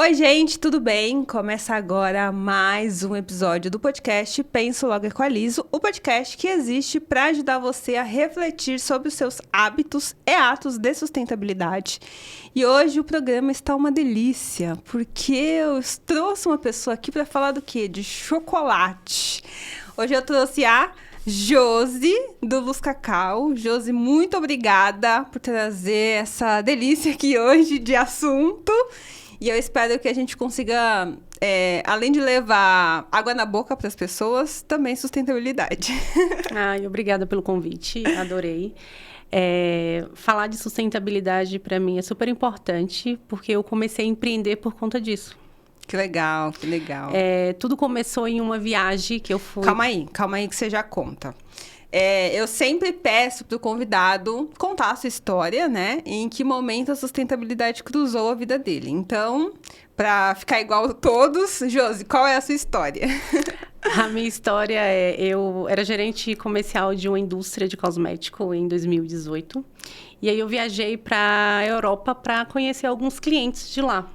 Oi, gente, tudo bem? Começa agora mais um episódio do podcast Penso Logo Equalizo, o podcast que existe para ajudar você a refletir sobre os seus hábitos e atos de sustentabilidade. E hoje o programa está uma delícia, porque eu trouxe uma pessoa aqui para falar do quê? De chocolate. Hoje eu trouxe a Josi, do Luz Cacau. Josi, muito obrigada por trazer essa delícia aqui hoje de assunto. E eu espero que a gente consiga, além de levar água na boca para as pessoas, também sustentabilidade. Ai, obrigada pelo convite, adorei. Falar de sustentabilidade para mim é super importante, porque eu comecei a empreender por conta disso. Que legal, que legal. Tudo começou em uma viagem que eu fui... Calma aí que você já conta. Eu sempre peço para o convidado contar a sua história, né? E em que momento a sustentabilidade cruzou a vida dele. Então, para ficar igual a todos, Josi, qual é a sua história? A minha história eu era gerente comercial de uma indústria de cosmético em 2018. E aí eu viajei para a Europa para conhecer alguns clientes de lá.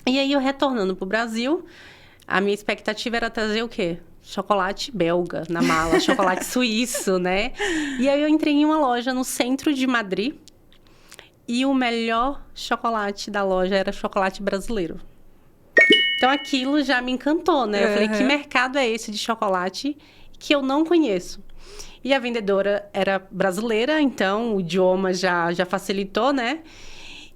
E aí eu retornando para o Brasil, a minha expectativa era trazer o quê? Chocolate belga na mala, chocolate suíço, né? E aí eu entrei em uma loja no centro de Madrid e o melhor chocolate da loja era chocolate brasileiro. Então aquilo já me encantou, né? Eu falei, que mercado é esse de chocolate que eu não conheço? E a vendedora era brasileira, então o idioma já facilitou, né?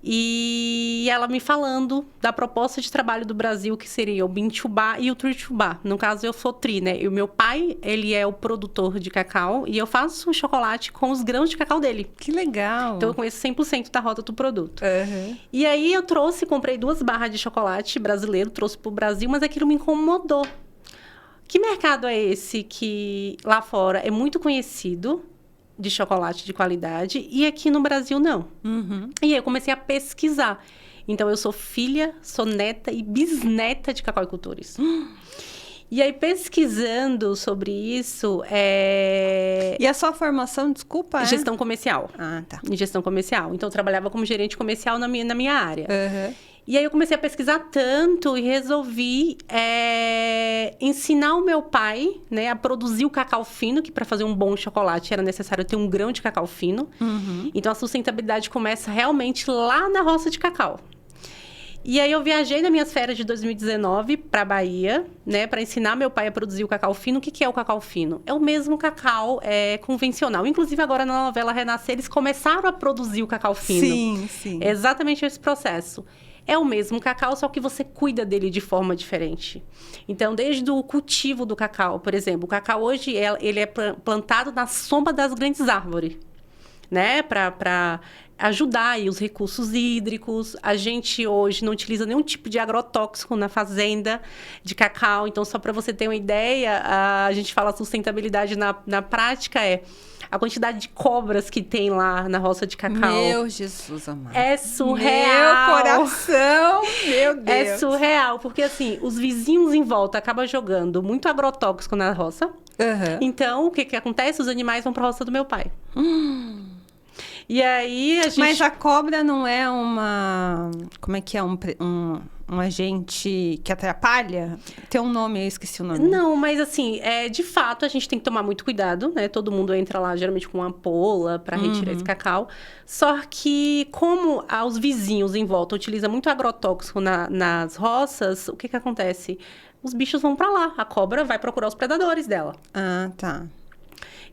E ela me falando da proposta de trabalho do Brasil, que seria o Bean to Bar e o Tree to Bar. No caso, eu sou Tri, né? E o meu pai, ele é o produtor de cacau e eu faço o chocolate com os grãos de cacau dele. Que legal! Então, eu conheço 100% da rota do produto. E aí, eu comprei 2 barras de chocolate brasileiro, trouxe pro Brasil, mas aquilo me incomodou. Que mercado é esse que lá fora é muito conhecido de chocolate de qualidade e aqui no Brasil não? E aí eu comecei a pesquisar. Então, eu sou filha, sou neta e bisneta de cacauicultores. E aí, pesquisando sobre isso... E a sua formação, desculpa, Gestão comercial. Ah, tá. Em gestão comercial. Então, eu trabalhava como gerente comercial na minha área. E aí, eu comecei a pesquisar tanto e resolvi ensinar o meu pai, né, a produzir o cacau fino, que para fazer um bom chocolate era necessário ter um grão de cacau fino. Então, a sustentabilidade começa realmente lá na roça de cacau. E aí, eu viajei nas minhas férias de 2019 para a Bahia, né, para ensinar meu pai a produzir o cacau fino. O que é o cacau fino? É o mesmo cacau convencional. Inclusive, agora na novela Renascer, eles começaram a produzir o cacau fino. Sim, sim. É exatamente esse processo. É o mesmo cacau, só que você cuida dele de forma diferente. Então, desde o cultivo do cacau, por exemplo, o cacau hoje ele é plantado na sombra das grandes árvores, né? Para ajudar aí os recursos hídricos. A gente hoje não utiliza nenhum tipo de agrotóxico na fazenda de cacau. Então, só para você ter uma ideia, a gente fala sustentabilidade na prática a quantidade de cobras que tem lá na roça de cacau. Meu Jesus amado. É surreal. Meu coração, meu Deus. É surreal, porque assim, os vizinhos em volta acabam jogando muito agrotóxico na roça. Então, o que acontece? Os animais vão para a roça do meu pai. E aí, a gente... Mas a cobra não é uma... Como é que é? Um agente que atrapalha? Tem um nome, eu esqueci o nome. Não, mas assim, de fato, a gente tem que tomar muito cuidado, né? Todo mundo entra lá, geralmente, com uma ampola para retirar esse cacau. Só que, como os vizinhos em volta utilizam muito agrotóxico nas roças, o que acontece? Os bichos vão para lá. A cobra vai procurar os predadores dela. Ah, tá.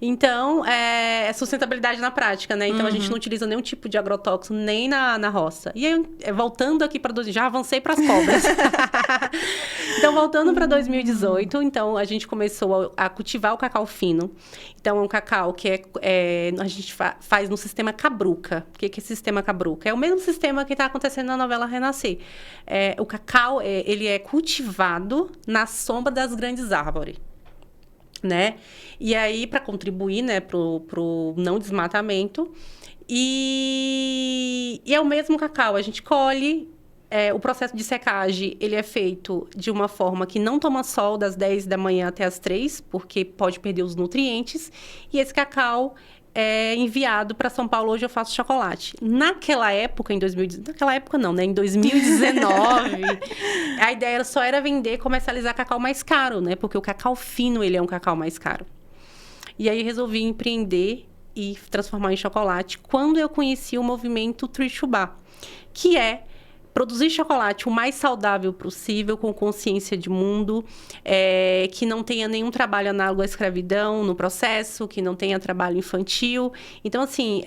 Então, é sustentabilidade na prática, né? Então, a gente não utiliza nenhum tipo de agrotóxico nem na roça. E aí, voltando aqui para... Já avancei para as cobras. Então, voltando para 2018, então, a gente começou a cultivar o cacau fino. Então, é um cacau que a gente faz no sistema Cabruca. O que é esse sistema Cabruca? É o mesmo sistema que está acontecendo na novela Renascer. O cacau, ele é cultivado na sombra das grandes árvores, né? E aí, para contribuir, né, pro não desmatamento. E é o mesmo cacau. A gente colhe, o processo de secagem, ele é feito de uma forma que não toma sol das 10 da manhã até as 3, porque pode perder os nutrientes. E esse cacau é enviado para São Paulo. Hoje eu faço chocolate. Naquela época, naquela época não, né? Em 2019, a ideia só era vender, comercializar cacau mais caro, né? Porque o cacau fino, ele é um cacau mais caro. E aí resolvi empreender e transformar em chocolate quando eu conheci o movimento Tree to Bar, que é produzir chocolate o mais saudável possível, com consciência de mundo, que não tenha nenhum trabalho análogo à escravidão no processo, que não tenha trabalho infantil. Então, assim,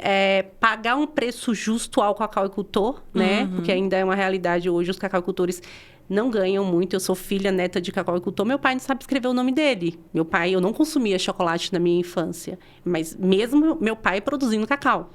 pagar um preço justo ao cacauicultor, né? Porque ainda é uma realidade hoje, os cacauicultores não ganham muito. Eu sou filha, neta de cacauicultor. Meu pai não sabe escrever o nome dele. Eu não consumia chocolate na minha infância, mas mesmo meu pai produzindo cacau.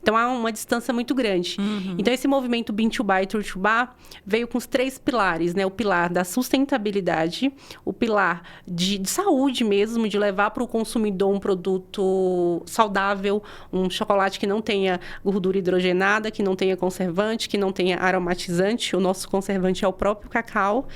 Então, há uma distância muito grande. Então, esse movimento Bean to Bar e Tree to Bar veio com os 3 pilares, né? O pilar da sustentabilidade, o pilar de saúde mesmo, de levar para o consumidor um produto saudável, um chocolate que não tenha gordura hidrogenada, que não tenha conservante, que não tenha aromatizante. O nosso conservante é o próprio cacau.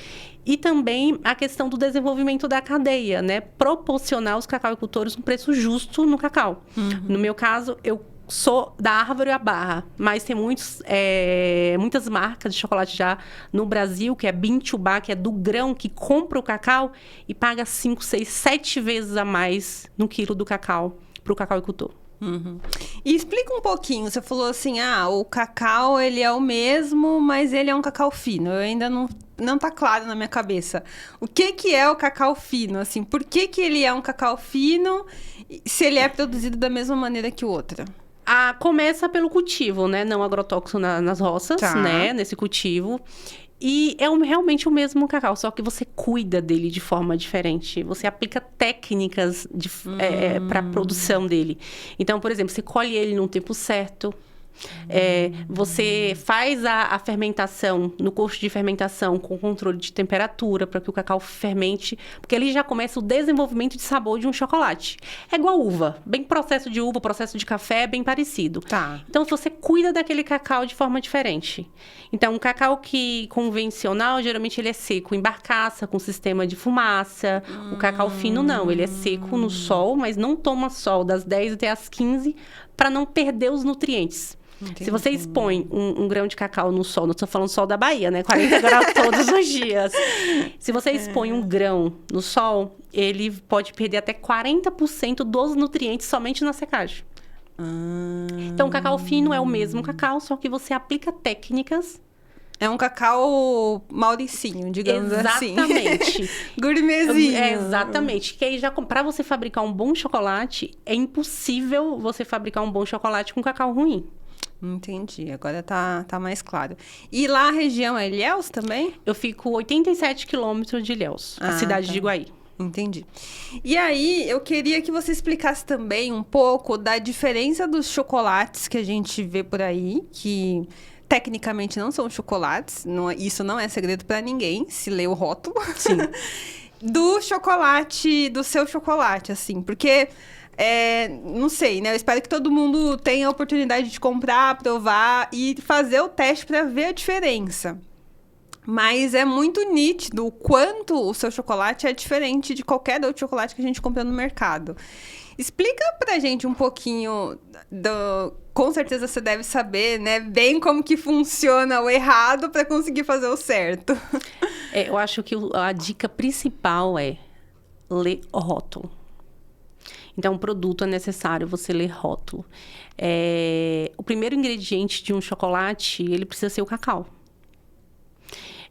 E também a questão do desenvolvimento da cadeia, né? Proporcionar aos cacauicultores um preço justo no cacau. No meu caso, eu sou da árvore à barra, mas tem muitas marcas de chocolate já no Brasil, que é Bean to Bar, que é do grão, que compra o cacau e paga 5, 6, 7 vezes a mais no quilo do cacau para o cacauicultor. E explica um pouquinho, você falou assim, o cacau, ele é o mesmo, mas ele é um cacau fino. Eu ainda não tá claro na minha cabeça. O que é o cacau fino? Assim, por que ele é um cacau fino se ele é produzido da mesma maneira que o outro? Começa pelo cultivo, né? Não agrotóxico nas roças, né? Nesse cultivo. E é realmente o mesmo cacau, só que você cuida dele de forma diferente. Você aplica técnicas para a produção dele. Então, por exemplo, você colhe ele no tempo certo. Você faz a fermentação, no curso de fermentação, com controle de temperatura, para que o cacau fermente, porque ali já começa o desenvolvimento de sabor de um chocolate. É igual uva, bem processo de uva, processo de café é bem parecido. Então, você cuida daquele cacau de forma diferente. Então, um cacau convencional, geralmente ele é seco em barcaça, com sistema de fumaça. O cacau fino não, ele é seco no sol, mas não toma sol das 10 até as 15 para não perder os nutrientes. Entendi. Se você expõe um grão de cacau no sol, não estou falando sol da Bahia, né? 40 graus todos os dias. Se você expõe um grão no sol, ele pode perder até 40% dos nutrientes somente na secagem. Então, o cacau fino é o mesmo cacau, só que você aplica técnicas. É um cacau mauricinho, digamos assim. Exatamente. Gourmetzinho. Exatamente. Que aí, para você fabricar um bom chocolate, é impossível você fabricar um bom chocolate com cacau ruim. Entendi, agora tá mais claro. E lá a região é Ilhéus também? Eu fico 87 quilômetros de Ilhéus, a cidade de Iguaí. Entendi. E aí, eu queria que você explicasse também um pouco da diferença dos chocolates que a gente vê por aí, que tecnicamente não são chocolates, isso não é segredo para ninguém, se lê o rótulo. Sim. Do seu chocolate, assim, porque... não sei, né? Eu espero que todo mundo tenha a oportunidade de comprar, provar e fazer o teste para ver a diferença. Mas é muito nítido o quanto o seu chocolate é diferente de qualquer outro chocolate que a gente compra no mercado. Explica pra gente um pouquinho com certeza você deve saber, né? Bem como que funciona o errado para conseguir fazer o certo. Eu acho que a dica principal é ler o rótulo. Então, o produto é necessário você ler rótulo. O primeiro ingrediente de um chocolate, ele precisa ser o cacau.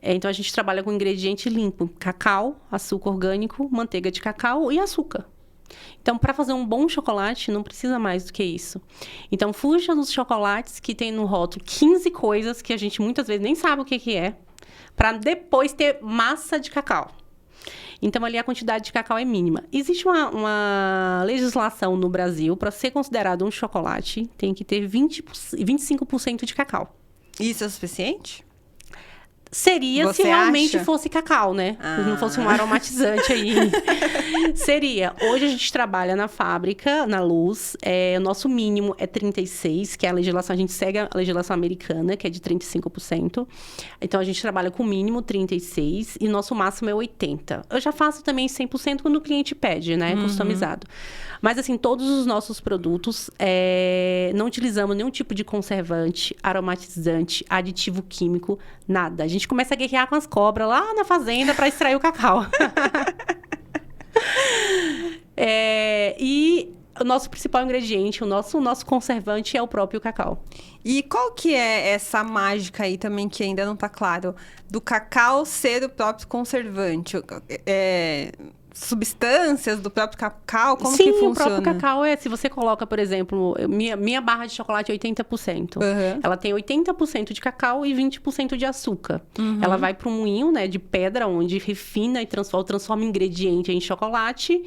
Então, a gente trabalha com ingrediente limpo. Cacau, açúcar orgânico, manteiga de cacau e açúcar. Então, para fazer um bom chocolate, não precisa mais do que isso. Então, fuja dos chocolates que tem no rótulo 15 coisas que a gente muitas vezes nem sabe o que é, para depois ter massa de cacau. Então, ali a quantidade de cacau é mínima. Existe uma legislação no Brasil, para ser considerado um chocolate, tem que ter 25% de cacau. Isso é suficiente? Seria Você se realmente acha? fosse cacau, né? Ah. Não fosse um aromatizante aí. Seria. Hoje a gente trabalha na fábrica, na Luz. O nosso mínimo é 36, que é a legislação. A gente segue a legislação americana, que é de 35%. Então, a gente trabalha com mínimo 36 e nosso máximo é 80. Eu já faço também 100% quando o cliente pede, né? Customizado. Mas, assim, todos os nossos produtos, não utilizamos nenhum tipo de conservante, aromatizante, aditivo químico, nada. A gente começa a guerrear com as cobras lá na fazenda para extrair o cacau. E o nosso principal ingrediente, o nosso conservante é o próprio cacau. E qual que é essa mágica aí também que ainda não tá claro? Do cacau ser o próprio conservante? Substâncias do próprio cacau? Como Sim, que funciona? o próprio cacau se você coloca, por exemplo, minha barra de chocolate é 80%. Uhum. Ela tem 80% de cacau e 20% de açúcar. Ela vai para um moinho, né, de pedra, onde refina e transforma ingrediente em chocolate.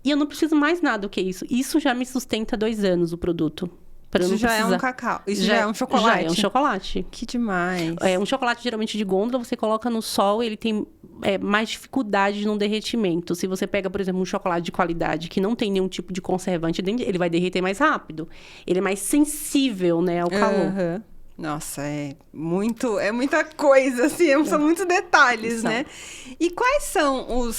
E eu não preciso mais nada do que isso. Isso já me sustenta 2 anos, o produto. Isso já é um cacau. Isso já é um chocolate. Já é um chocolate. Que demais. Um chocolate geralmente de gôndola, você coloca no sol, ele tem mais dificuldade no derretimento. Se você pega, por exemplo, um chocolate de qualidade que não tem nenhum tipo de conservante dentro, ele vai derreter mais rápido. Ele é mais sensível, né, ao calor. Uhum. Nossa, é muita coisa, assim, são muitos detalhes, né? E quais são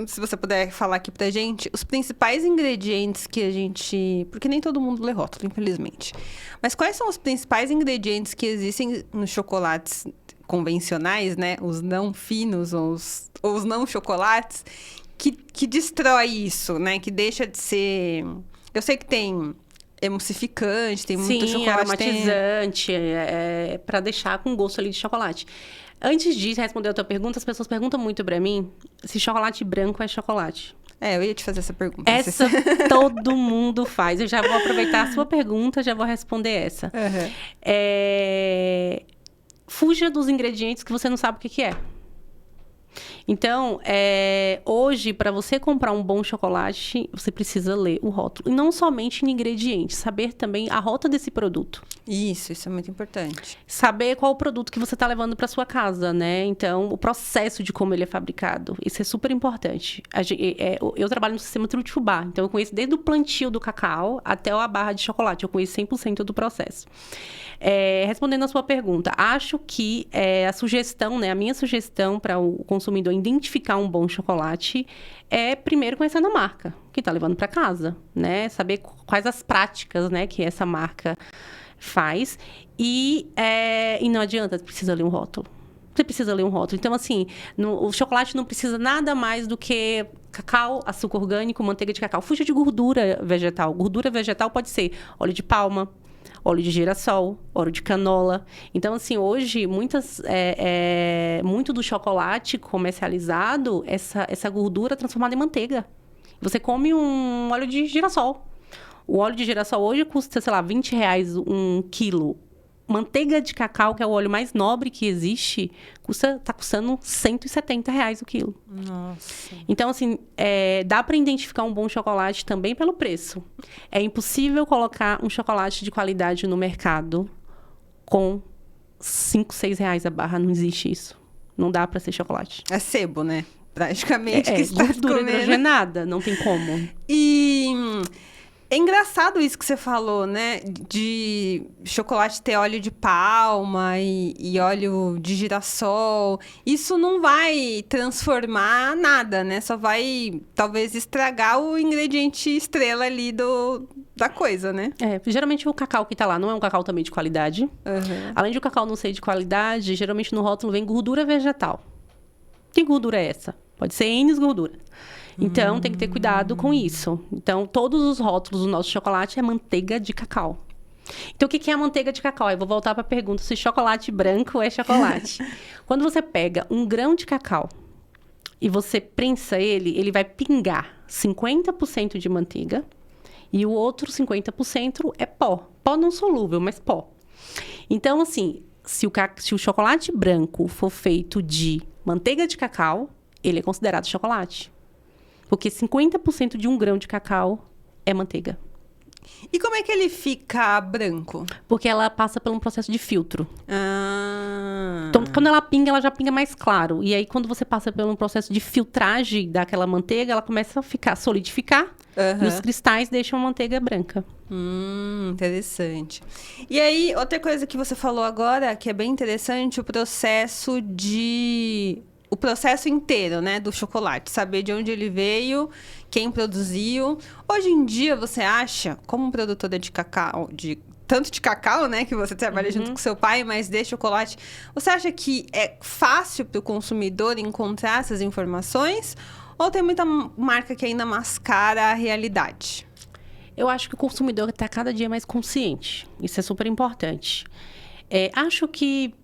se você puder falar aqui pra gente, os principais ingredientes que a gente... Porque nem todo mundo lê rótulo, infelizmente. Mas quais são os principais ingredientes que existem nos chocolates convencionais, né? Os não finos ou os não chocolates, que destrói isso, né? Que deixa de ser... Eu sei que tem... emulsificante, tem muito chocolate. Aromatizante, para deixar com gosto ali de chocolate. Antes de responder a tua pergunta, as pessoas perguntam muito pra mim se chocolate branco é chocolate. Eu ia te fazer essa pergunta. Essa todo mundo faz. Eu já vou aproveitar a sua pergunta, já vou responder essa. Uhum. Fuja dos ingredientes que você não sabe o que é. Então, hoje, para você comprar um bom chocolate, você precisa ler o rótulo. E não somente em ingredientes, saber também a rota desse produto. Isso é muito importante. Saber qual o produto que você está levando para sua casa, né? Então, o processo de como ele é fabricado. Isso é super importante. Eu trabalho no sistema Trutfubá, então eu conheço desde o plantio do cacau até a barra de chocolate. Eu conheço 100% do processo. Respondendo a sua pergunta, acho que a sugestão, né? A minha sugestão para o consumidor identificar um bom chocolate primeiro conhecendo a marca que está levando para casa, né? Saber quais as práticas, né, que essa marca faz. E não adianta, precisa ler um rótulo. Você precisa ler um rótulo. Então, assim, o chocolate não precisa nada mais do que cacau, açúcar orgânico, manteiga de cacau. Fuja de gordura vegetal. Gordura vegetal pode ser óleo de palma, óleo de girassol, óleo de canola. Então, assim, hoje, muito do chocolate comercializado, essa gordura é transformada em manteiga. Você come um óleo de girassol. O óleo de girassol hoje custa, sei lá, R$20 um quilo. Manteiga de cacau, que é o óleo mais nobre que existe, tá custando R$170 o quilo. Nossa. Então, assim, dá para identificar um bom chocolate também pelo preço. É impossível colocar um chocolate de qualidade no mercado com R$5, R$6 a barra. Não existe isso. Não dá para ser chocolate. É sebo, né? Praticamente que está gordura comendo. hidrogenada, não tem como. E... é engraçado isso que você falou, né? De chocolate ter óleo de palma e óleo de girassol. Isso não vai transformar nada, né? Só vai, talvez, estragar o ingrediente estrela ali da coisa, né? Geralmente o cacau que tá lá não é um cacau também de qualidade. Uhum. Além de o cacau não ser de qualidade, geralmente no rótulo vem gordura vegetal. Que gordura é essa? Pode ser N gorduras. Então, tem que ter cuidado com isso. Então, todos os rótulos do nosso chocolate é manteiga de cacau. Então, o que é a manteiga de cacau? Eu vou voltar para a pergunta se chocolate branco é chocolate. Quando você pega um grão de cacau e você prensa ele vai pingar 50% de manteiga e o outro 50% é pó. Pó não solúvel, mas pó. Então, assim, se o chocolate branco for feito de manteiga de cacau, ele é considerado chocolate. Porque 50% de um grão de cacau é manteiga. E como é que ele fica branco? Porque ela passa por um processo de filtro. Ah. Então, quando ela pinga, ela já pinga mais claro. E aí, quando você passa por um processo de filtragem daquela manteiga, ela começa a solidificar. E os cristais deixam a manteiga branca. Interessante. E aí, outra coisa que você falou agora, que é bem interessante, o processo inteiro, né, do chocolate. Saber de onde ele veio, quem produziu. Hoje em dia, você acha, como produtora de cacau, tanto de cacau, né, que você trabalha junto com seu pai, mas de chocolate, você acha que é fácil para o consumidor encontrar essas informações? Ou tem muita marca que ainda mascara a realidade? Eu acho que o consumidor está cada dia mais consciente. Isso é super importante. Acho que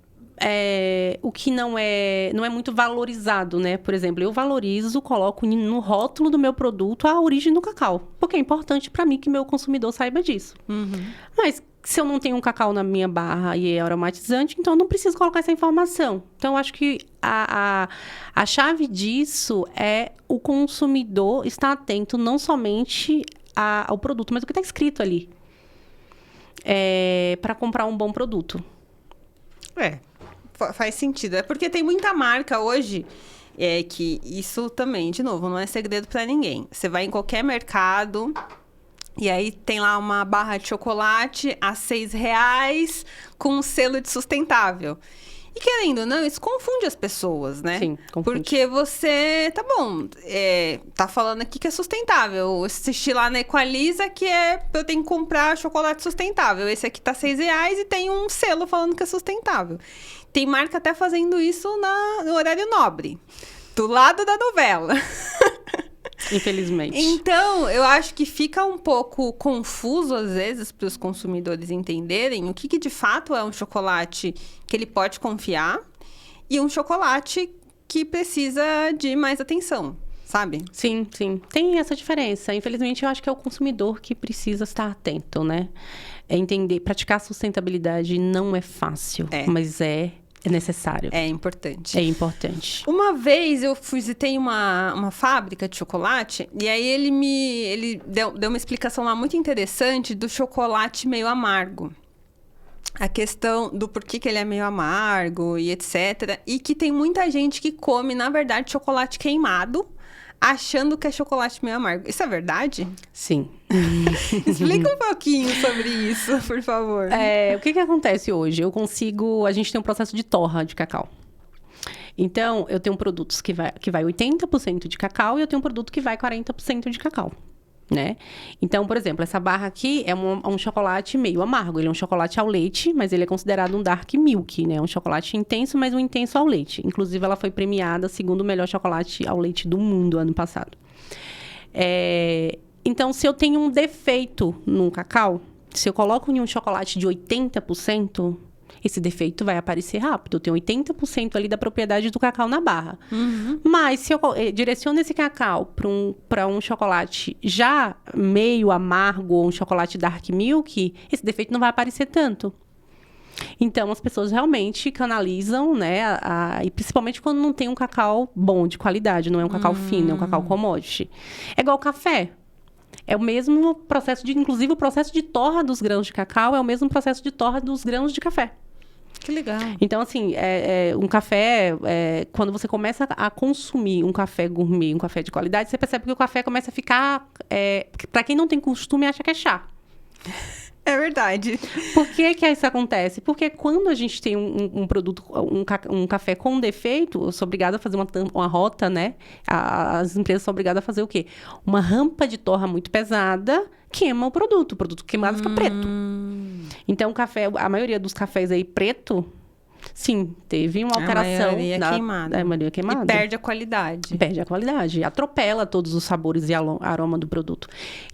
o que não é muito valorizado, né? Por exemplo, eu valorizo, coloco no rótulo do meu produto a origem do cacau. Porque é importante para mim que meu consumidor saiba disso. Mas se eu não tenho um cacau na minha barra e é aromatizante, então eu não preciso colocar essa informação. Então, eu acho que a chave disso é o consumidor estar atento não somente ao produto, mas o que está escrito ali. Para comprar um bom produto. Faz sentido. É porque tem muita marca hoje que isso também, de novo, não é segredo para ninguém. Você vai em qualquer mercado e aí tem lá uma barra de chocolate a R$6 com um selo de sustentável. E querendo ou não, isso confunde as pessoas, né? Sim, confunde. Porque você, tá bom, tá falando aqui que é sustentável. Eu assisti lá na Equaliza que eu tenho que comprar chocolate sustentável. Esse aqui tá R$6 e tem um selo falando que é sustentável. Tem marca até fazendo isso no horário nobre, do lado da novela. Infelizmente. Então, eu acho que fica um pouco confuso, às vezes, para os consumidores entenderem o que de fato é um chocolate que ele pode confiar e um chocolate que precisa de mais atenção, sabe? Sim, sim. Tem essa diferença. Infelizmente, eu acho que é o consumidor que precisa estar atento, né? Entender. Praticar sustentabilidade não é fácil, mas é necessário. É importante. É importante. Uma vez eu visitei uma fábrica de chocolate e aí ele deu uma explicação lá muito interessante do chocolate meio amargo. A questão do porquê que ele é meio amargo e etc. E que tem muita gente que come, na verdade, chocolate queimado, achando que é chocolate meio amargo. Isso é verdade? Sim. Explica um pouquinho sobre isso, por favor. O que acontece hoje? A gente tem um processo de torra de cacau. Então, eu tenho produtos que vai 80% de cacau e eu tenho um produto que vai 40% de cacau, né? Então, por exemplo, essa barra aqui é um chocolate meio amargo. Ele é um chocolate ao leite, mas ele é considerado um dark milk, né? Um chocolate intenso, mas um intenso ao leite. Inclusive, ela foi premiada segundo o melhor chocolate ao leite do mundo ano passado. Então, se eu tenho um defeito no cacau, se eu coloco em um chocolate de 80%, esse defeito vai aparecer rápido. Eu tenho 80% ali da propriedade do cacau na barra. Mas se eu direciono esse cacau para um chocolate já meio amargo ou um chocolate dark milk, esse defeito não vai aparecer tanto. Então, as pessoas realmente canalizam, né? E principalmente quando não tem um cacau bom, de qualidade. Não é um cacau fino, é um cacau commodity. É igual café. É o mesmo processo inclusive o processo de torra dos grãos de cacau é o mesmo processo de torra dos grãos de café. Que legal. Então, assim, um café, quando você começa a consumir um café gourmet, um café de qualidade, você percebe que o café começa a ficar, para quem não tem costume, acha que é chá. É verdade. Por que isso acontece? Porque quando a gente tem um produto, um café com defeito, eu sou obrigada a fazer uma rota, né? As empresas são obrigadas a fazer o quê? Uma rampa de torra muito pesada queima o produto. O produto queimado fica preto. Então, a maioria dos cafés aí preto, sim, teve uma alteração. A maioria queimada. E perde a qualidade. Perde a qualidade. Atropela todos os sabores e aroma do produto.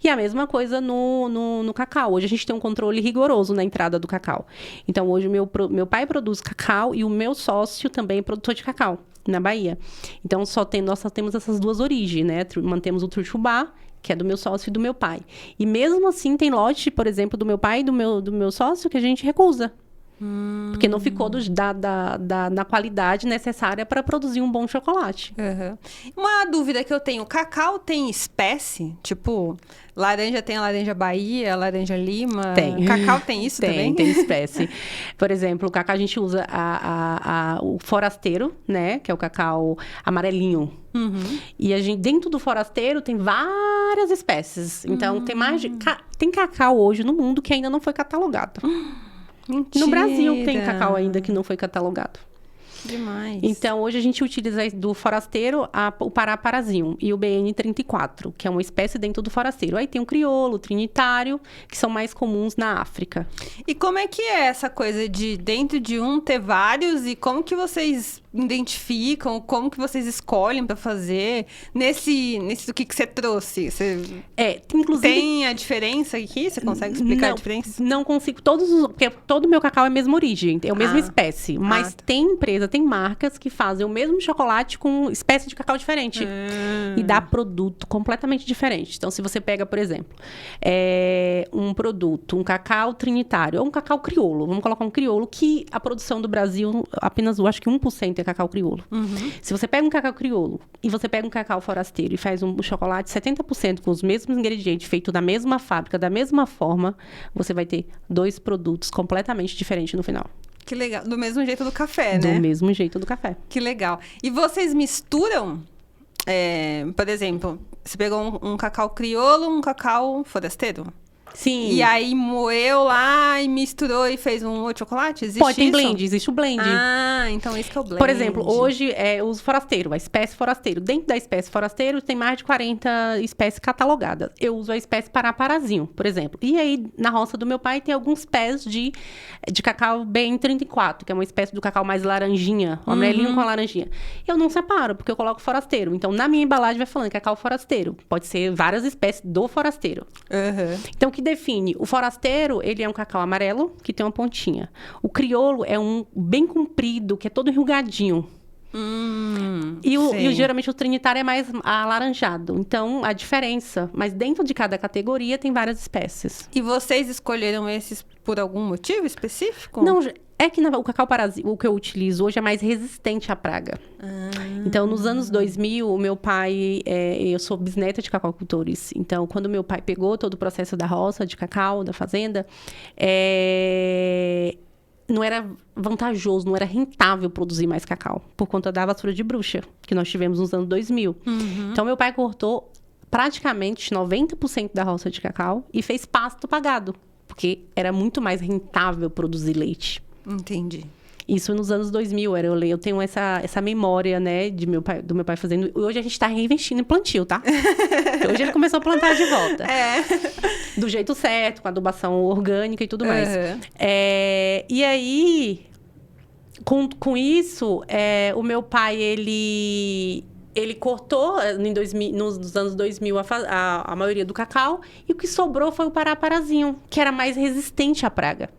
E a mesma coisa no cacau. Hoje a gente tem um controle rigoroso na entrada do cacau. Então, hoje meu pai produz cacau e o meu sócio também é produtor de cacau, na Bahia. Então, nós só temos essas duas origens, né? Mantemos o Turchubá, que é do meu sócio e do meu pai. E mesmo assim, tem lote, por exemplo, do meu pai e do meu sócio que a gente recusa. Porque não ficou na qualidade necessária para produzir um bom chocolate. Uhum. Uma dúvida que eu tenho, cacau tem espécie? Tipo, laranja tem a laranja Bahia, a laranja Lima? Tem. Cacau tem isso também? Tem espécie. Por exemplo, o cacau a gente usa o forasteiro, né? Que é o cacau amarelinho. Uhum. E a gente, dentro do forasteiro tem várias espécies. Então, tem cacau hoje no mundo que ainda não foi catalogado. Mentira. No Brasil tem cacau ainda que não foi catalogado. Demais. Então, hoje a gente utiliza do forasteiro o Pará-Parazinho e o BN34, que é uma espécie dentro do forasteiro. Aí tem o crioulo, o trinitário, que são mais comuns na África. E como é que é essa coisa de dentro de um ter vários e como que vocês identificam, como que vocês escolhem para fazer nesse do que você trouxe? Inclusive tem a diferença aqui? Você consegue explicar a diferença? Não consigo. Porque todo o meu cacau é a mesma origem, é a mesma espécie. Mas tem empresa, tem marcas que fazem o mesmo chocolate com espécie de cacau diferente. E dá produto completamente diferente. Então, se você pega, por exemplo, um produto, um cacau trinitário, ou um cacau crioulo. Vamos colocar um crioulo que a produção do Brasil, apenas, eu acho que 1% é cacau crioulo. Uhum. Se você pega um cacau crioulo e você pega um cacau forasteiro e faz um chocolate 70% com os mesmos ingredientes, feito da mesma fábrica, da mesma forma, você vai ter 2 produtos completamente diferentes no final. Que legal. Do mesmo jeito do café, né? Do mesmo jeito do café. Que legal. E vocês misturam, por exemplo, você pegou um cacau crioulo, um cacau forasteiro? Sim. E aí moeu lá e misturou e fez um outro chocolate? Existe Pode, tem isso? blend, existe o blend. Então isso que é o blend. Por exemplo, hoje eu uso forasteiro, a espécie forasteiro. Dentro da espécie forasteiro tem mais de 40 espécies catalogadas. Eu uso a espécie Pará-Parazinho, por exemplo. E aí, na roça do meu pai, tem alguns pés de cacau BN34, que é uma espécie do cacau mais laranjinha, o amarelinho com a laranjinha. Eu não separo, porque eu coloco forasteiro. Então, na minha embalagem vai falando cacau forasteiro. Pode ser várias espécies do forasteiro. Uhum. Então, o que define? O forasteiro, ele é um cacau amarelo, que tem uma pontinha. O crioulo é um bem comprido, que é todo enrugadinho. Geralmente o trinitário é mais alaranjado. Então, a diferença. Mas dentro de cada categoria tem várias espécies. E vocês escolheram esses por algum motivo específico? Não, é que o cacau parasita, o que eu utilizo hoje é mais resistente à praga. Então, nos anos 2000, o meu pai... eu sou bisneta de cacaucultores. Então, quando meu pai pegou todo o processo da roça, de cacau, da fazenda... não era vantajoso, não era rentável produzir mais cacau. Por conta da vassoura de bruxa, que nós tivemos nos anos 2000. Então, meu pai cortou praticamente 90% da roça de cacau e fez pasto pagado. Porque era muito mais rentável produzir leite. Entendi. Isso nos anos 2000, eu tenho essa memória, né, do meu pai fazendo. Hoje a gente está reinvestindo em plantio, tá? Hoje ele começou a plantar de volta. Do jeito certo, com adubação orgânica e tudo mais. E aí, com isso, o meu pai, ele cortou nos anos 2000 a maioria do cacau e o que sobrou foi o Pará-Parazinho, que era mais resistente à praga.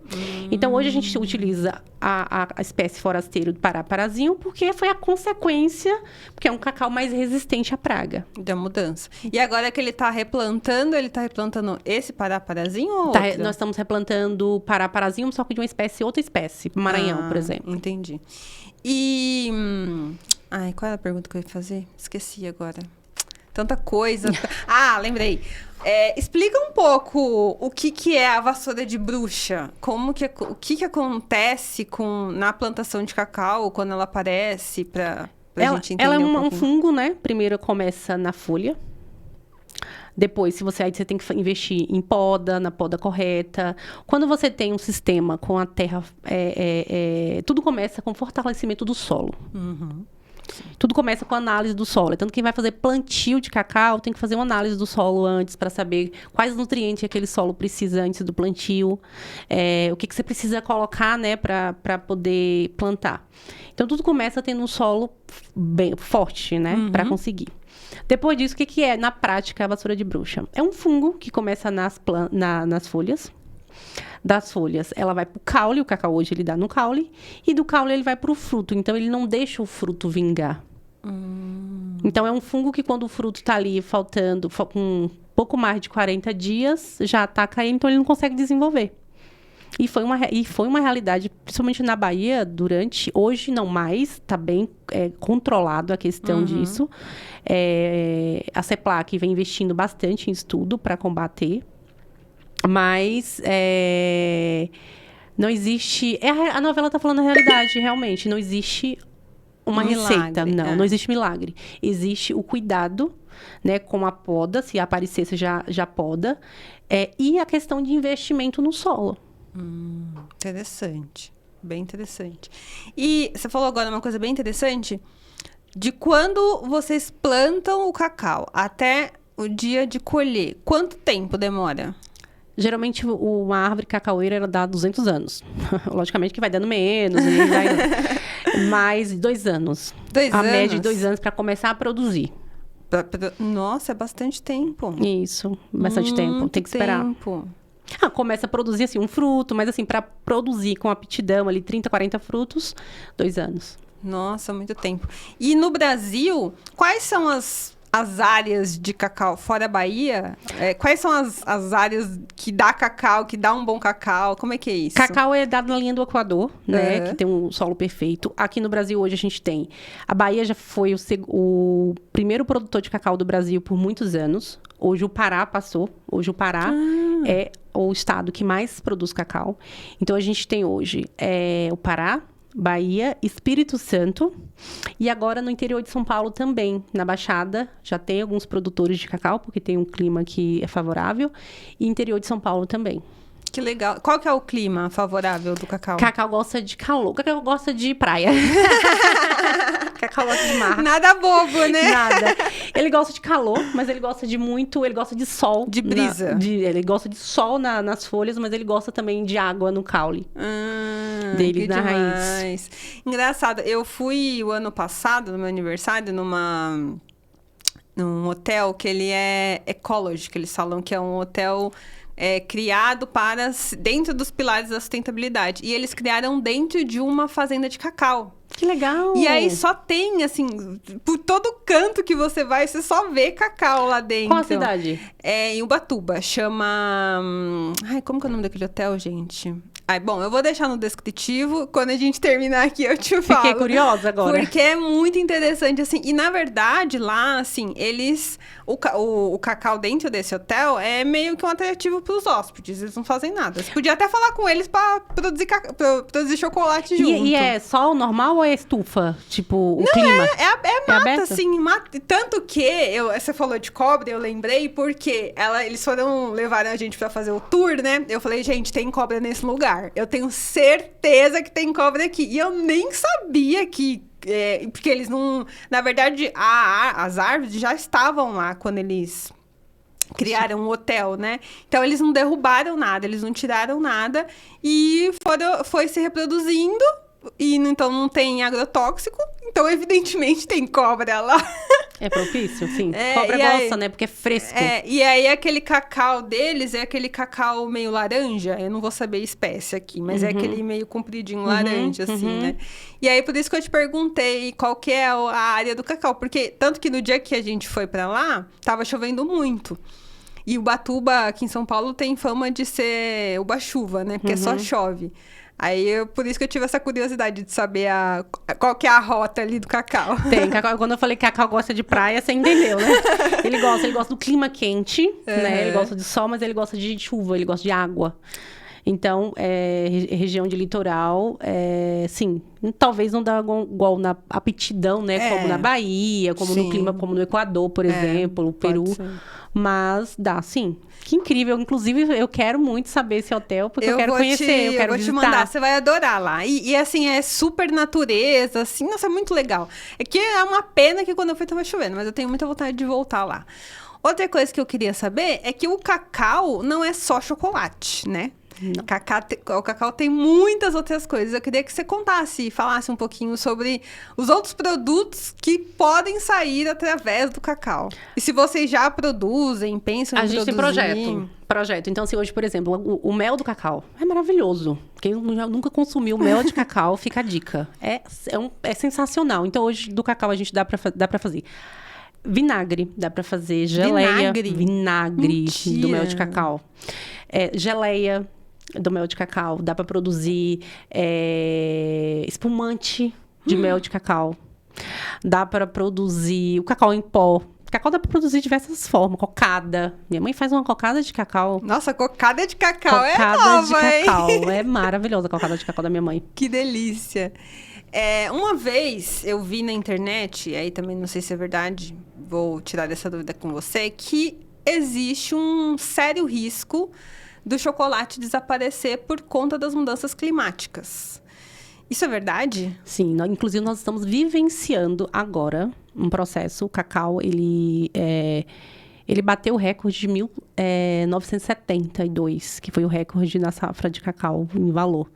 Então, hoje a gente utiliza a espécie forasteiro do Pará-Parazinho porque foi a consequência, porque é um cacau mais resistente à praga. Da mudança. E agora que ele tá replantando esse Pará-Parazinho ou outro? Nós estamos replantando o Pará-Parazinho, só que de uma espécie, outra espécie, Maranhão, por exemplo. Entendi. E... qual era a pergunta que eu ia fazer? Esqueci agora. Tanta coisa. Lembrei. Explica um pouco o que é a vassoura de bruxa. O que acontece na plantação de cacau, quando ela aparece, pra gente entender ela é um fungo, né? Primeiro começa na folha. Depois, aí você tem que investir em poda, na poda correta. Quando você tem um sistema com a terra... tudo começa com fortalecimento do solo. Tudo começa com a análise do solo. Tanto quem vai fazer plantio de cacau tem que fazer uma análise do solo antes para saber quais nutrientes aquele solo precisa antes do plantio. O que você precisa colocar, né, para poder plantar. Então, tudo começa tendo um solo bem forte, né, para conseguir. Depois disso, o que é, na prática, a vassoura de bruxa? É um fungo que começa nas folhas. Das folhas, ela vai pro caule, o cacau hoje ele dá no caule, e do caule ele vai pro fruto, então ele não deixa o fruto vingar. Então é um fungo que quando o fruto tá ali faltando um pouco mais de 40 dias, já tá caindo, então ele não consegue desenvolver. E foi uma realidade, principalmente na Bahia, hoje não mais, está bem controlado a questão disso. A CEPLAC vem investindo bastante em estudo para combater, mas não existe... a novela está falando a realidade, realmente. Não existe uma receita, não existe milagre. Existe o cuidado, né, com a poda, se aparecer, você já poda, e a questão de investimento no solo. Interessante, bem interessante. E você falou agora uma coisa bem interessante, de quando vocês plantam o cacau até o dia de colher, quanto tempo demora? Geralmente, uma árvore cacaueira, ela dá 200 anos. Logicamente que vai dando menos, mas 2 anos. A média de 2 anos para começar a produzir. Nossa, é bastante tempo. Isso, bastante tempo. Tem que esperar. Começa a produzir, assim, um fruto, mas, assim, para produzir com aptidão ali, 30, 40 frutos, 2 anos. Nossa, muito tempo. E no Brasil, quais são as áreas de cacau fora a Bahia? Quais são as áreas que dá cacau, que dá um bom cacau? Como é que é isso? Cacau é dado na linha do Equador, né? Que tem um solo perfeito. Aqui no Brasil, hoje, a gente tem... A Bahia já foi o primeiro produtor de cacau do Brasil por muitos anos. Hoje o Pará passou. Hoje o Pará é o estado que mais produz cacau. Então, a gente tem hoje o Pará, Bahia, Espírito Santo e agora no interior de São Paulo também, na Baixada, já tem alguns produtores de cacau, porque tem um clima que é favorável, e interior de São Paulo também. Que legal. Qual que é o clima favorável do cacau? Cacau gosta de calor, cacau gosta de praia. Cacau gosta de mar. Nada bobo, né? Nada. Ele gosta de calor, mas ele gosta ele gosta de sol. De brisa. Ele gosta de sol nas folhas, mas ele gosta também de água no caule. Deles na raiz. Engraçado, eu fui o ano passado, no meu aniversário, num hotel que ele é ecology, que eles falam que é um hotel... criado dentro dos pilares da sustentabilidade. E eles criaram dentro de uma fazenda de cacau. Que legal! E aí só tem, assim, por todo canto que você vai, você só vê cacau lá dentro. Qual a cidade? Em Ubatuba. Chama... como que é o nome daquele hotel, gente? Bom, eu vou deixar no descritivo. Quando a gente terminar aqui, eu te falo. Fiquei curiosa agora. Porque é muito interessante, assim. E, na verdade, lá, assim, eles... O cacau dentro desse hotel é meio que um atrativo para os hóspedes. Eles não fazem nada. Você podia até falar com eles para produzir chocolate junto. E é sol normal ou é estufa? Tipo, o clima? É mata, assim. Tanto que... Você falou de cobra, eu lembrei, porque eles levaram a gente para fazer o tour, né? Eu falei, gente, tem cobra nesse lugar. Eu tenho certeza que tem cobra aqui. E eu nem sabia que... porque eles não... Na verdade, as árvores já estavam lá quando eles criaram um hotel, né? Então, eles não derrubaram nada, eles não tiraram nada. E foi se reproduzindo. E então não tem agrotóxico. Então, evidentemente, tem cobra lá. É propício, sim. Cobra gosta, né? Porque é fresco. E aí, aquele cacau deles é aquele cacau meio laranja. Eu não vou saber a espécie aqui, mas é aquele meio compridinho laranja, assim, né? E aí, por isso que eu te perguntei qual que é a área do cacau. Porque, tanto que no dia que a gente foi pra lá, tava chovendo muito. E Ubatuba, aqui em São Paulo, tem fama de ser uba-chuva, né? Porque só chove. Aí, por isso que eu tive essa curiosidade de saber qual que é a rota ali do cacau. Tem, quando eu falei que cacau gosta de praia, você entendeu, né? Ele gosta do clima quente, né? Ele gosta de sol, mas ele gosta de chuva, ele gosta de água. Então, região de litoral, sim. Talvez não dá igual na aptidão, né? Como na Bahia, como no clima, como no Equador, por exemplo, o Peru. Mas dá, sim. Que incrível. Inclusive, eu quero muito saber esse hotel, porque eu quero conhecer, eu quero visitar. Eu vou te mandar, você vai adorar lá. E assim, é super natureza, assim, nossa, é muito legal. É que é uma pena que quando eu fui tava chovendo, mas eu tenho muita vontade de voltar lá. Outra coisa que eu queria saber é que o cacau não é só chocolate, né? O cacau tem muitas outras coisas. Eu queria que você falasse um pouquinho sobre os outros produtos que podem sair através do cacau. E se vocês já produzem, pensam em produzir... A gente tem projeto. Então, se hoje, por exemplo, o mel do cacau é maravilhoso. Quem nunca consumiu mel de cacau, fica a dica. É sensacional. Então, hoje, do cacau, a gente dá pra fazer vinagre, dá pra fazer geleia. Vinagre do mel de cacau. Geleia. do mel de cacau. Dá para produzir espumante de mel de cacau. Dá para produzir o cacau em pó. Cacau dá para produzir de diversas formas. Cocada. Minha mãe faz uma cocada de cacau. Nossa, cocada de cacau Cocada é nova, de cacau. hein? É maravilhosa a cocada de cacau da minha mãe. Que delícia. Uma vez eu vi na internet, aí também não sei se é verdade, vou tirar dessa dúvida com você, que existe um sério risco do chocolate desaparecer por conta das mudanças climáticas. Isso é verdade? Sim, inclusive nós estamos vivenciando agora um processo. O cacau, ele bateu o recorde de 1972, que foi o recorde na safra de cacau em valor,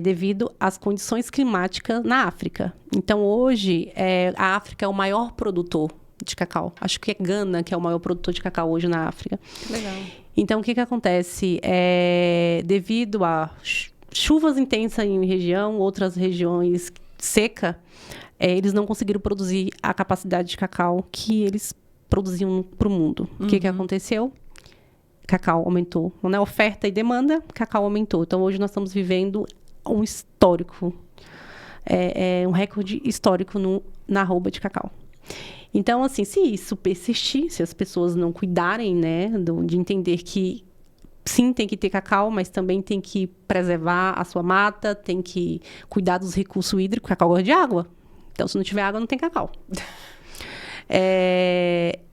devido às condições climáticas na África. Então, hoje, a África é o maior produtor de cacau. Acho que é Gana, que é o maior produtor de cacau hoje na África. Legal. Então, o que acontece? Devido a chuvas intensas em região, outras regiões seca, eles não conseguiram produzir a capacidade de cacau que eles produziam para o mundo. O que aconteceu? Cacau aumentou. Né? Oferta e demanda, cacau aumentou. Então, hoje nós estamos vivendo um histórico, um recorde histórico na arroba de cacau. Então, assim, se isso persistir, se as pessoas não cuidarem, né, de entender que sim, tem que ter cacau, mas também tem que preservar a sua mata, tem que cuidar dos recursos hídricos. Cacau gosta de água. Então, se não tiver água, não tem cacau.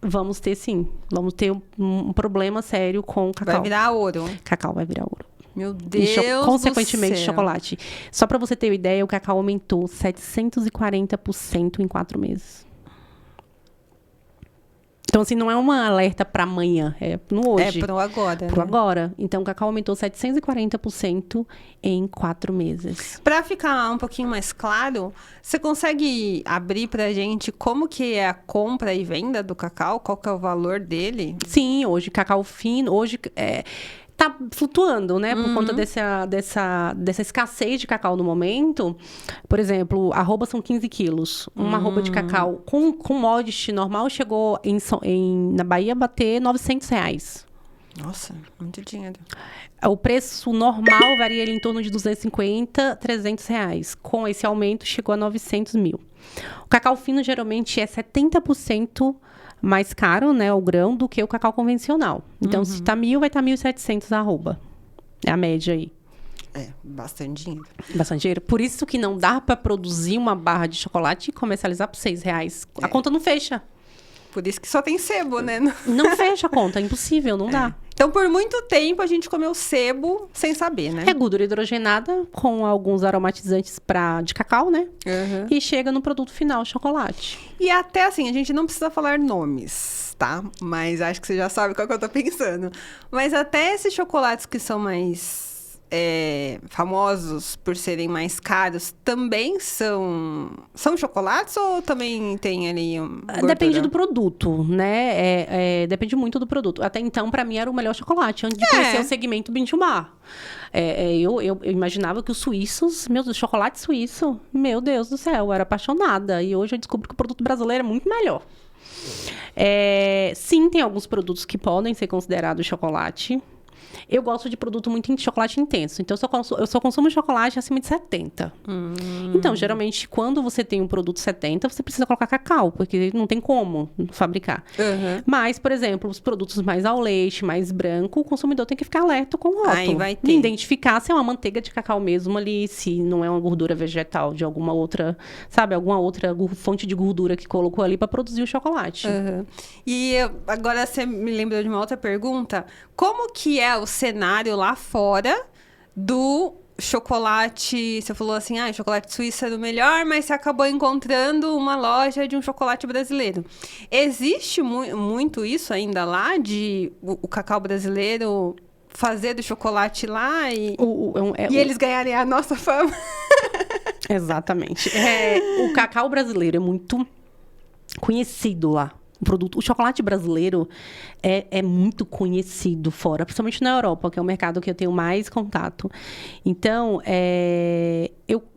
Vamos ter, sim. Vamos ter um problema sério com o cacau. Vai virar ouro. Cacau vai virar ouro. Meu Deus consequentemente, do céu. chocolate. Só para você ter uma ideia, o cacau aumentou 740% em 4 meses. Então, assim, não é uma alerta para amanhã, é no hoje. É pro agora. Pro agora. Então, o cacau aumentou 740% em 4 meses. Para ficar um pouquinho mais claro, você consegue abrir pra gente como que é a compra e venda do cacau? Qual que é o valor dele? Sim, hoje, cacau fino, hoje tá flutuando, né? Por conta dessa escassez de cacau no momento. Por exemplo, arroba são 15 quilos. Uma arroba de cacau com modesty normal chegou na Bahia a bater R$900. Nossa, muito dinheiro. O preço normal varia ali em torno de R$250, R$300. Com esse aumento, chegou a 900 mil. O cacau fino, geralmente, é 70% mais caro, né, o grão, do que o cacau convencional. Então, se tá 1.000, vai estar 1.700 a arroba. É a média aí. Bastante dinheiro. Bastante dinheiro. Por isso que não dá para produzir uma barra de chocolate e comercializar por R$6. A conta não fecha. Por isso que só tem sebo, né? Não fecha a conta, é impossível, não dá. Então, por muito tempo, a gente comeu sebo sem saber, né? É gordura hidrogenada com alguns aromatizantes de cacau, né? E chega no produto final, chocolate. E até assim, a gente não precisa falar nomes, tá? Mas acho que você já sabe qual que eu tô pensando. Mas até esses chocolates que são mais famosos por serem mais caros, também são chocolates ou também tem ali gordura? Depende do produto, né? Depende muito do produto. Até então, para mim, era o melhor chocolate, antes de conhecer o segmento Bintumar. Eu imaginava que os suíços, chocolate suíço, meu Deus do céu, eu era apaixonada. E hoje eu descubro que o produto brasileiro é muito melhor. Sim, tem alguns produtos que podem ser considerados chocolate. Eu gosto de produto muito de chocolate intenso. Então, eu só consumo chocolate acima de 70. Então, geralmente, quando você tem um produto 70, você precisa colocar cacau, porque não tem como fabricar. Mas, por exemplo, os produtos mais ao leite, mais branco, o consumidor tem que ficar alerta com o rótulo. Aí vai ter. E identificar se é uma manteiga de cacau mesmo ali, se não é uma gordura vegetal de alguma outra, alguma outra fonte de gordura que colocou ali para produzir o chocolate. E agora você me lembrou de uma outra pergunta. Como que é o cenário lá fora do chocolate? Você falou assim, chocolate suíço é o melhor, mas você acabou encontrando uma loja de um chocolate brasileiro. Existe muito isso ainda lá, de o cacau brasileiro fazer do chocolate lá e eles ganharem a nossa fama? Exatamente. O cacau brasileiro é muito conhecido lá. O chocolate brasileiro é muito conhecido fora, principalmente na Europa, que é o mercado que eu tenho mais contato. Então,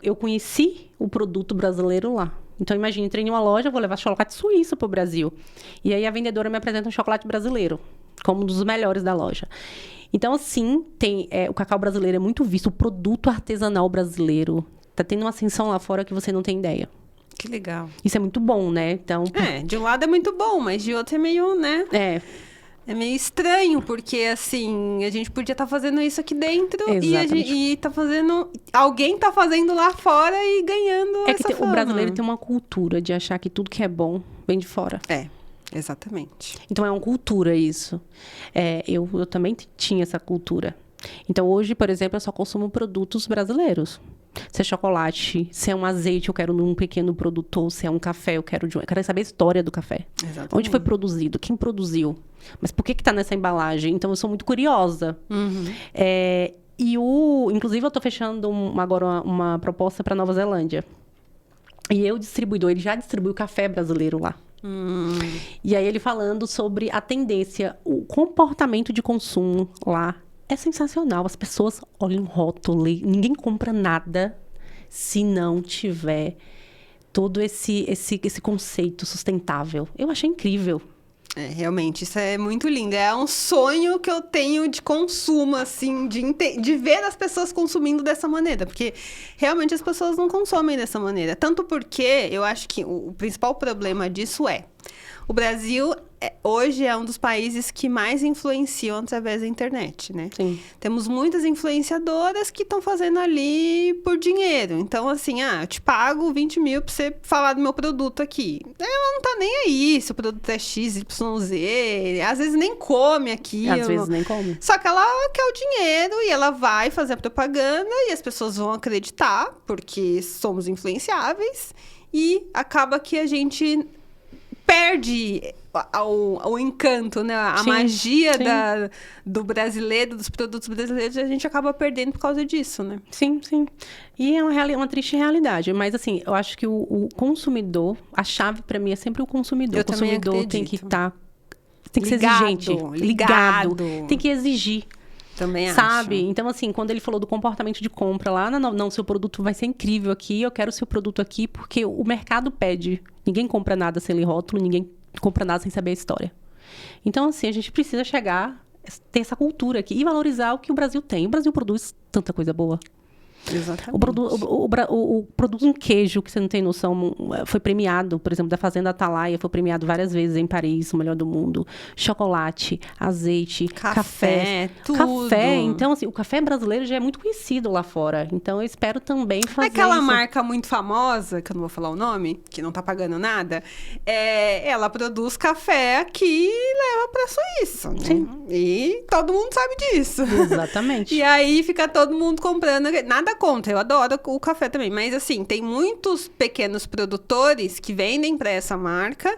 eu conheci o produto brasileiro lá. Então, imagina, entrei em uma loja, vou levar chocolate suíço para o Brasil. E aí, a vendedora me apresenta um chocolate brasileiro. como um dos melhores da loja. Então, assim, o cacau brasileiro é muito visto. O produto artesanal brasileiro tá tendo uma ascensão lá fora que você não tem ideia. Que legal. Isso é muito bom, né? Então, De um lado é muito bom, mas de outro é meio, né? É meio estranho, porque, assim, a gente podia estar fazendo isso aqui dentro e tá fazendo... Alguém tá fazendo lá fora e ganhando essa fama. O brasileiro tem uma cultura de achar que tudo que é bom vem de fora. Exatamente. Então, é uma cultura isso. Eu também tinha essa cultura. Então, hoje, por exemplo, eu só consumo produtos brasileiros. Se é chocolate, se é um azeite, eu quero num pequeno produtor. Se é um café, eu quero saber a história do café. Exatamente. Onde foi produzido? Quem produziu? Mas por que tá nessa embalagem? Então, eu sou muito curiosa. Inclusive, eu tô fechando agora uma proposta para Nova Zelândia. E o distribuidor, ele já distribui o café brasileiro lá. E aí, ele falando sobre a tendência, o comportamento de consumo lá. É sensacional. As pessoas olham o rótulo, ninguém compra nada se não tiver todo esse conceito sustentável. Eu achei incrível. Realmente, isso é muito lindo. É um sonho que eu tenho de consumo, assim, de ver as pessoas consumindo dessa maneira. Porque realmente as pessoas não consomem dessa maneira. Tanto porque eu acho que o principal problema disso o Brasil hoje é um dos países que mais influenciam através da internet, né? Sim. Temos muitas influenciadoras que estão fazendo ali por dinheiro. Então, assim, eu te pago 20 mil pra você falar do meu produto aqui. Ela não tá nem aí se o produto é X, Y, Z. Às vezes nem come aquilo. Às vezes nem come. Só que ela quer o dinheiro e ela vai fazer a propaganda e as pessoas vão acreditar, porque somos influenciáveis. E acaba que a gente perde o encanto, né? A magia do brasileiro, dos produtos brasileiros, a gente acaba perdendo por causa disso, né? Sim. E é uma triste realidade. Mas, assim, eu acho que o consumidor, a chave para mim é sempre o consumidor. O consumidor tem que tem que ser exigente. Ligado. Tem que exigir. Também sabe? acho. Então, assim, quando ele falou do comportamento de compra lá, não, seu produto vai ser incrível aqui, eu quero o seu produto aqui, porque o mercado pede. Ninguém compra nada sem ler rótulo, ninguém compra nada sem saber a história. Então, assim, a gente precisa ter essa cultura aqui e valorizar o que o Brasil tem. O Brasil produz tanta coisa boa. Exatamente. O produto em queijo, que você não tem noção, foi premiado, por exemplo, da Fazenda Atalaia, foi premiado várias vezes em Paris, o melhor do mundo. Chocolate, azeite, café, tudo. Café. Então, assim, o café brasileiro já é muito conhecido lá fora. Então, eu espero também fazer Aquela isso. marca muito famosa, que eu não vou falar o nome, que não tá pagando nada, ela produz café aqui e leva pra Suíça. Né? Sim. E todo mundo sabe disso. Exatamente. E aí fica todo mundo comprando. Nada contra, eu adoro o café também. Mas assim, tem muitos pequenos produtores que vendem para essa marca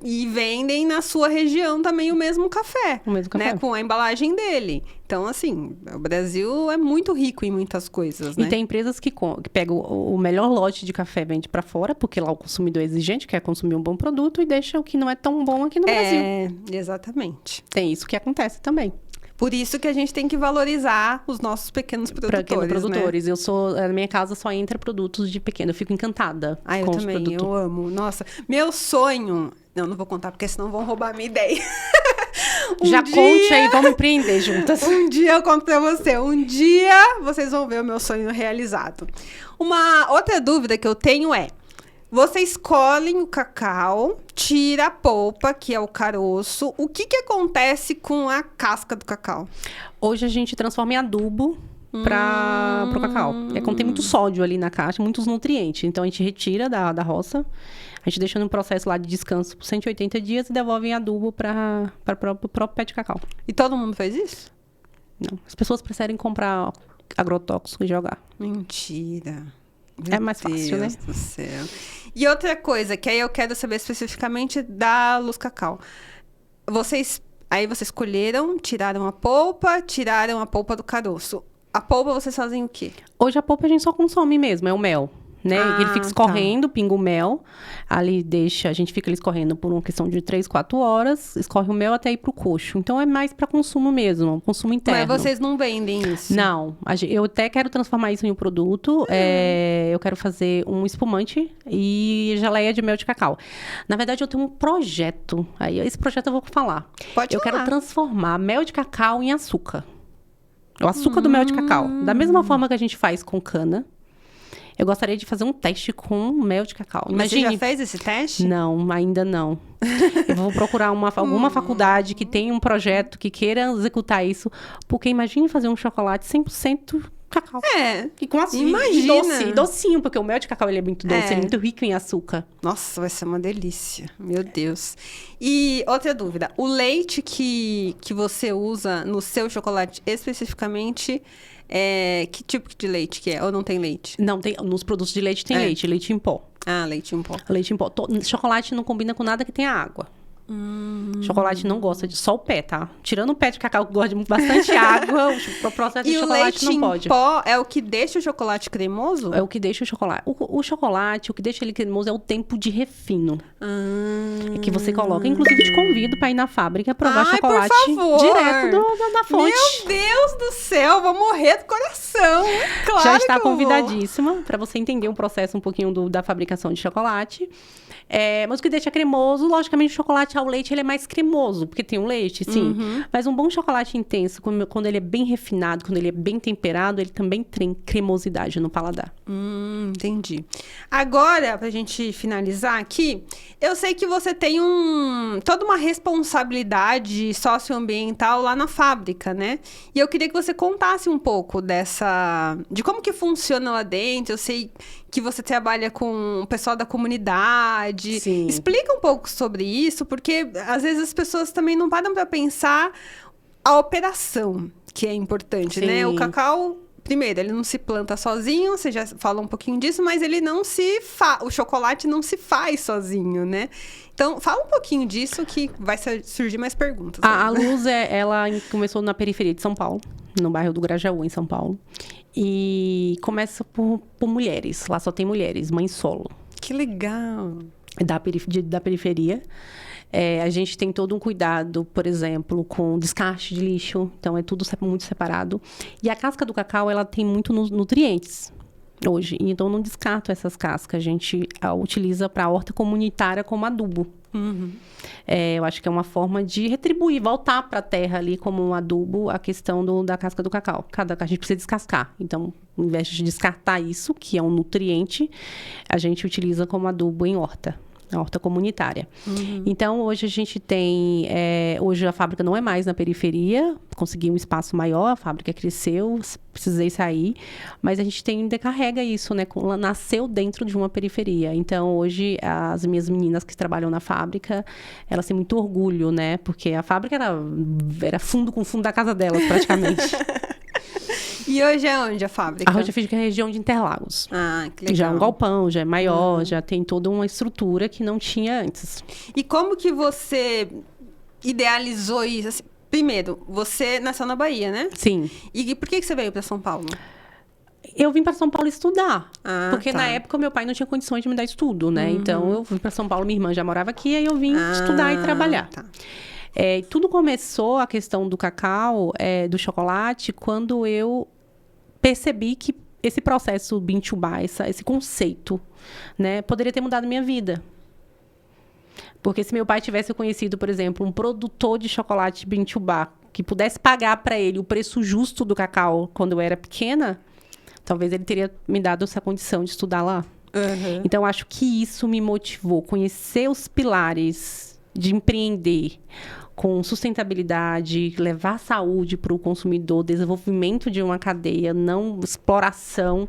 e vendem na sua região também o mesmo café. O mesmo café. Né? Com a embalagem dele. Então, assim, o Brasil é muito rico em muitas coisas, né? E tem empresas que pegam o melhor lote de café, vende para fora, porque lá o consumidor é exigente, quer consumir um bom produto, e deixa o que não é tão bom aqui no Brasil. Exatamente. Tem isso que acontece também. Por isso que a gente tem que valorizar os nossos pequenos produtores. Né? Na minha casa só entra produtos de pequeno. Eu fico encantada com eu também, eu amo. Nossa, meu sonho... Não vou contar, porque senão vão roubar a minha ideia. Conte aí, vamos empreender juntas. Um dia eu conto pra você. Um dia vocês vão ver o meu sonho realizado. Uma outra dúvida que eu tenho é... Vocês colhem o cacau, tira a polpa, que é o caroço. O que acontece com a casca do cacau? Hoje a gente transforma em adubo pro cacau. Contém muito sódio ali na caixa, muitos nutrientes. Então, a gente retira da roça, a gente deixa no processo lá de descanso por 180 dias e devolve em adubo para o próprio pé de cacau. E todo mundo faz isso? Não. As pessoas preferem comprar agrotóxico e jogar. Mentira. É mais fácil, né? Meu Deus do céu. E outra coisa, que aí eu quero saber especificamente da Luz Cacau. Vocês colheram, tiraram a polpa do caroço. A polpa vocês fazem o quê? Hoje a polpa a gente só consome mesmo, é o mel. né? Ah, Ele fica escorrendo, pinga o mel. Ali a gente fica ali escorrendo por uma questão de 3, 4 horas. Escorre o mel até ir pro coxo. Então, é mais para consumo mesmo, consumo interno. Mas vocês não vendem isso? Não. Eu até quero transformar isso em um produto. Eu quero fazer um espumante e geleia de mel de cacau. Na verdade, eu tenho um projeto. Aí, esse projeto eu vou falar. Pode Eu falar. quero transformar mel de cacau em açúcar. O açúcar do mel de cacau. Da mesma forma que a gente faz com cana. Eu gostaria de fazer um teste com mel de cacau. Mas você já fez esse teste? Não, ainda não. Eu vou procurar alguma faculdade que tenha um projeto que queira executar isso. Porque imagine fazer um chocolate 100% cacau. E com açúcar. Imagina. E docinho, porque o mel de cacau ele é muito doce, ele é muito rico em açúcar. Nossa, vai ser uma delícia. Meu Deus. E outra dúvida. O leite que você usa no seu chocolate especificamente... que tipo de leite que é? Ou não tem leite? Não, nos produtos de leite tem leite em pó. Ah, leite em pó. Leite em pó. Chocolate não combina com nada que tenha água. Chocolate não gosta de... Só o pé, tá? Tirando o pé de cacau, que gosta de bastante água, o processo de chocolate não pode. E o leite em pó é o que deixa o chocolate cremoso? É o que deixa o chocolate. O chocolate, o que deixa ele cremoso é o tempo de refino. Que você coloca. Inclusive, te convido para ir na fábrica provar chocolate por favor. direto da fonte. Meu Deus do céu, vou morrer do coração. Claro Já está que eu vou. convidadíssima para você entender um processo um pouquinho da fabricação de chocolate. Mas o que deixa cremoso, logicamente, o chocolate ao leite ele é mais cremoso, porque tem o leite, sim. Mas um bom chocolate intenso, quando ele é bem refinado, quando ele é bem temperado, ele também tem cremosidade no paladar. Entendi. Agora, pra gente finalizar aqui, eu sei que você tem toda uma responsabilidade socioambiental lá na fábrica, né? E eu queria que você contasse um pouco de como que funciona lá dentro. Eu sei que você trabalha com o pessoal da comunidade. Sim. Explica um pouco sobre isso, porque às vezes as pessoas também não param para pensar a operação, que é importante, Sim. né? O cacau, primeiro, ele não se planta sozinho, você já falou um pouquinho disso, mas ele não o chocolate não se faz sozinho, né? Então, fala um pouquinho disso que vai surgir mais perguntas. A Luz, ela começou na periferia de São Paulo, no bairro do Grajaú, em São Paulo. E começa por mulheres. Lá só tem mulheres, mãe solo. Que legal! Da periferia. A gente tem todo um cuidado, por exemplo, com descarte de lixo. Então, é tudo muito separado. E a casca do cacau, ela tem muito nutrientes hoje. Então, não descarto essas cascas. A gente utiliza para a horta comunitária como adubo. Eu acho que é uma forma de retribuir, voltar para a terra ali como um adubo a questão da casca do cacau. A gente precisa descascar. Então, ao invés de descartar isso, que é um nutriente, a gente utiliza como adubo em horta. A horta comunitária. Então, hoje a gente tem... hoje a fábrica não é mais na periferia. Consegui um espaço maior, a fábrica cresceu, precisei sair. Mas a gente ainda carrega isso, né? Nasceu dentro de uma periferia. Então, hoje, as minhas meninas que trabalham na fábrica, elas têm muito orgulho, né? Porque a fábrica era fundo com fundo da casa delas, praticamente. E hoje é onde a fábrica? A Rocha fica na região de Interlagos. Ah, que legal. Já é um galpão, já é maior, já tem toda uma estrutura que não tinha antes. E como que você idealizou isso? Assim, primeiro, você nasceu na Bahia, né? Sim. E por que você veio para São Paulo? Eu vim para São Paulo estudar. Porque tá. na época meu pai não tinha condições de me dar estudo, né? Então eu vim para São Paulo, minha irmã já morava aqui, aí eu vim estudar e trabalhar. Tá. Tudo começou, a questão do cacau, do chocolate, quando eu percebi que esse processo Bintubá, esse conceito, né, poderia ter mudado minha vida. Porque se meu pai tivesse conhecido, por exemplo, um produtor de chocolate Bintubá, que pudesse pagar para ele o preço justo do cacau quando eu era pequena, talvez ele teria me dado essa condição de estudar lá. Então, acho que isso me motivou. Conhecer os pilares de empreender com sustentabilidade, levar saúde para o consumidor, desenvolvimento de uma cadeia, não exploração.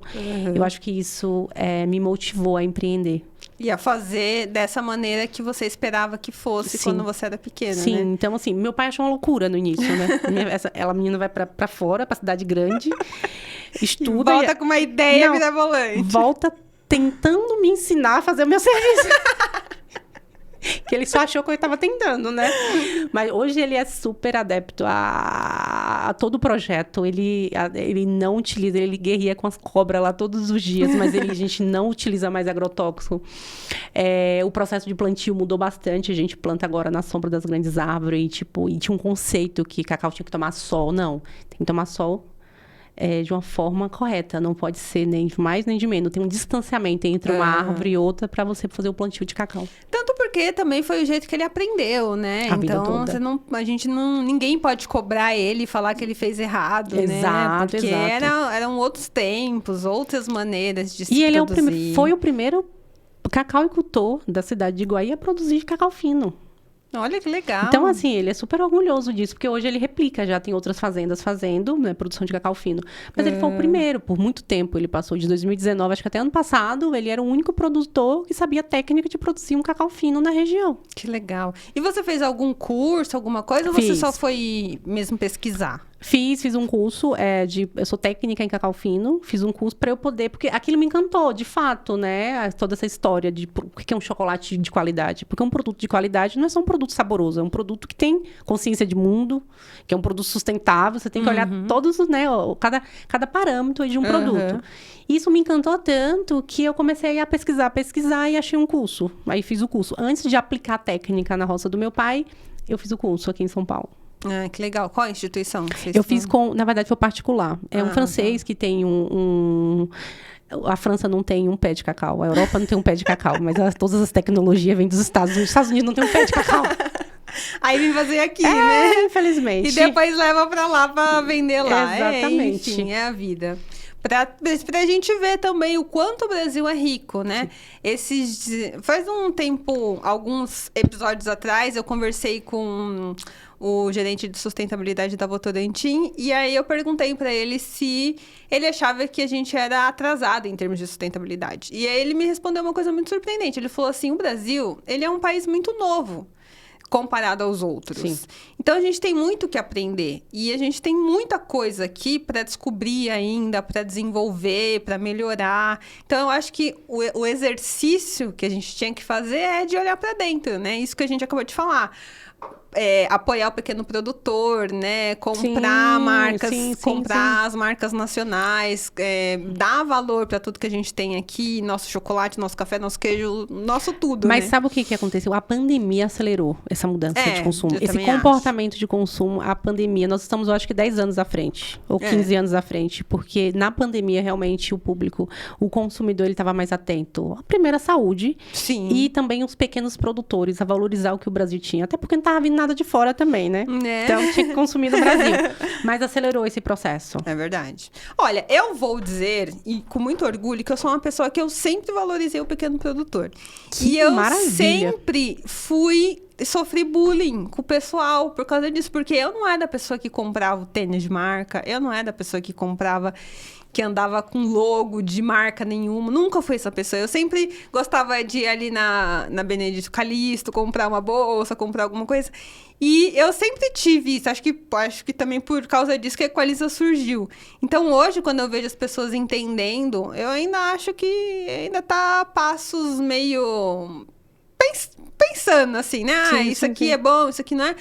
Eu acho que isso me motivou a empreender. E a fazer dessa maneira que você esperava que fosse quando você era pequena, Sim, né? Então assim, meu pai achou uma loucura no início, né? A menina vai para fora, para cidade grande, estuda... Volta com uma ideia mirabolante. Volta tentando me ensinar a fazer o meu serviço. Que ele só achou que eu estava tentando, né? Mas hoje ele é super adepto a todo o projeto. Ele não utiliza, ele guerria com as cobras lá todos os dias, mas a gente não utiliza mais agrotóxico. O processo de plantio mudou bastante. A gente planta agora na sombra das grandes árvores. E tinha um conceito que cacau tinha que tomar sol. Não, tem que tomar sol de uma forma correta. Não pode ser nem de mais nem de menos. Tem um distanciamento entre uma árvore e outra para você fazer o plantio de cacau. Tanto porque também foi o jeito que ele aprendeu, né? Então, ninguém pode cobrar ele e falar que ele fez errado, né? Porque eram outros tempos, outras maneiras de se produzir. E ele foi o primeiro cacauicultor da cidade de Iguaí a produzir cacau fino. Olha que legal. Então, assim, ele é super orgulhoso disso, porque hoje ele replica, já tem outras fazendas fazendo, né, produção de cacau fino. Mas ele foi o primeiro, por muito tempo. Ele passou de 2019, acho que até ano passado, ele era o único produtor que sabia a técnica de produzir um cacau fino na região. Que legal. E você fez algum curso, alguma coisa, ou você só foi mesmo pesquisar? Fiz um curso eu sou técnica em cacau fino, fiz um curso para eu poder, porque aquilo me encantou, de fato, né? Toda essa história de o que é um chocolate de qualidade. Porque um produto de qualidade não é só um produto saboroso, é um produto que tem consciência de mundo, que é um produto sustentável, você tem que olhar todos, né? Cada parâmetro aí de um produto. Isso me encantou tanto que eu comecei a pesquisar e achei um curso. Aí fiz o curso. Antes de aplicar a técnica na roça do meu pai, eu fiz o curso aqui em São Paulo. Ah, que legal. Qual a instituição? Eu fiz na verdade, foi particular. É um francês que tem a França não tem um pé de cacau, a Europa não tem um pé de cacau, mas todas as tecnologias vêm dos Estados Unidos. Os Estados Unidos não tem um pé de cacau. Aí vem fazer aqui, né? Infelizmente. E depois leva pra lá pra vender lá. Exatamente. Enfim, é a vida. Pra gente ver também o quanto o Brasil é rico, né? Faz um tempo, alguns episódios atrás, eu conversei com o gerente de sustentabilidade da Votorantim, e aí eu perguntei para ele se ele achava que a gente era atrasado em termos de sustentabilidade. E aí ele me respondeu uma coisa muito surpreendente. Ele falou assim, o Brasil, ele é um país muito novo comparado aos outros. Sim. Então, a gente tem muito que aprender. E a gente tem muita coisa aqui para descobrir ainda, para desenvolver, para melhorar. Então, eu acho que o exercício que a gente tinha que fazer é de olhar para dentro, né? Isso que a gente acabou de falar. Apoiar o pequeno produtor, né? Comprar marcas, comprar as marcas nacionais, dar valor para tudo que a gente tem aqui, nosso chocolate, nosso café, nosso queijo, nosso tudo, Mas né? sabe o que aconteceu? A pandemia acelerou essa mudança de consumo. Esse comportamento de consumo, a pandemia, nós estamos, eu acho que 10 anos à frente, ou 15 anos à frente, porque na pandemia, realmente, o público, o consumidor, ele estava mais atento. A primeira, a saúde. Sim. E também os pequenos produtores, a valorizar o que o Brasil tinha. Até porque não estava vindo nada de fora também, né? Então, tinha que consumir no Brasil. Mas acelerou esse processo. É verdade. Olha, eu vou dizer, e com muito orgulho, que eu sou uma pessoa que eu sempre valorizei o pequeno produtor. Que maravilha. Sempre sofri bullying com o pessoal por causa disso. Porque eu não era a pessoa que comprava o tênis de marca. Eu não era a pessoa que andava com logo de marca nenhuma. Nunca fui essa pessoa. Eu sempre gostava de ir ali na Benedito Calixto, comprar uma bolsa, comprar alguma coisa. E eu sempre tive isso. Acho que também por causa disso que a Equaliza surgiu. Então, hoje, quando eu vejo as pessoas entendendo, eu ainda acho que ainda tá a passos meio... pensando assim, né? Isso aqui é bom, isso aqui não é...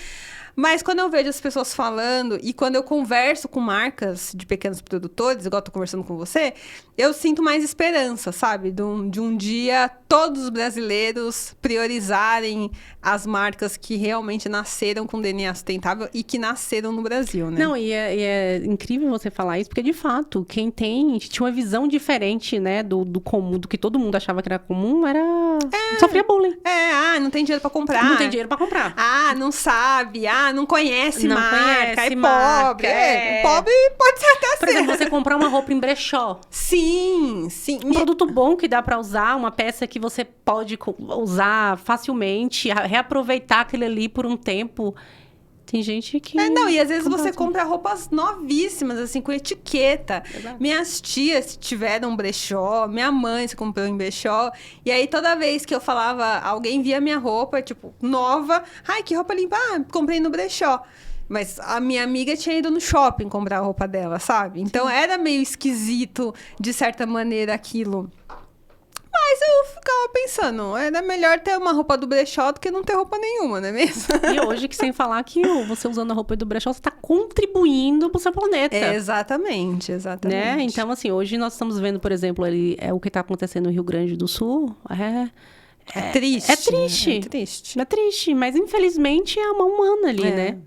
Mas quando eu vejo as pessoas falando e quando eu converso com marcas de pequenos produtores, igual eu tô conversando com você, eu sinto mais esperança, sabe? De um dia todos os brasileiros priorizarem as marcas que realmente nasceram com DNA sustentável e que nasceram no Brasil, né? Não, e é incrível você falar isso, porque de fato, quem tinha uma visão diferente, né, do comum, do que todo mundo achava que era comum, sofria bullying. Não tem dinheiro pra comprar. Não tem dinheiro pra comprar. Não sabe, não conhece marca, conhece é marca, pobre. Pobre pode ser até Por exemplo, você comprar uma roupa em brechó. Sim. Um produto bom que dá pra usar, uma peça que você pode usar facilmente, reaproveitar aquele ali por um tempo. Tem gente que... e às vezes você compra roupas novíssimas, assim, com etiqueta. Exato. Minhas tias tiveram um brechó, minha mãe se comprou em brechó. E aí, toda vez que eu falava, alguém via minha roupa, tipo, nova. Ai, que roupa limpa. Comprei no brechó. Mas a minha amiga tinha ido no shopping comprar a roupa dela, sabe? Então, era meio esquisito, de certa maneira, aquilo. Mas eu ficava pensando, era melhor ter uma roupa do brechó do que não ter roupa nenhuma, não é mesmo? E hoje, que sem falar que você usando a roupa do brechó, você tá contribuindo pro seu planeta. Exatamente. Né? Então, assim, hoje nós estamos vendo, por exemplo, o que tá acontecendo no Rio Grande do Sul. É triste. É triste, mas infelizmente é uma humana ali, né?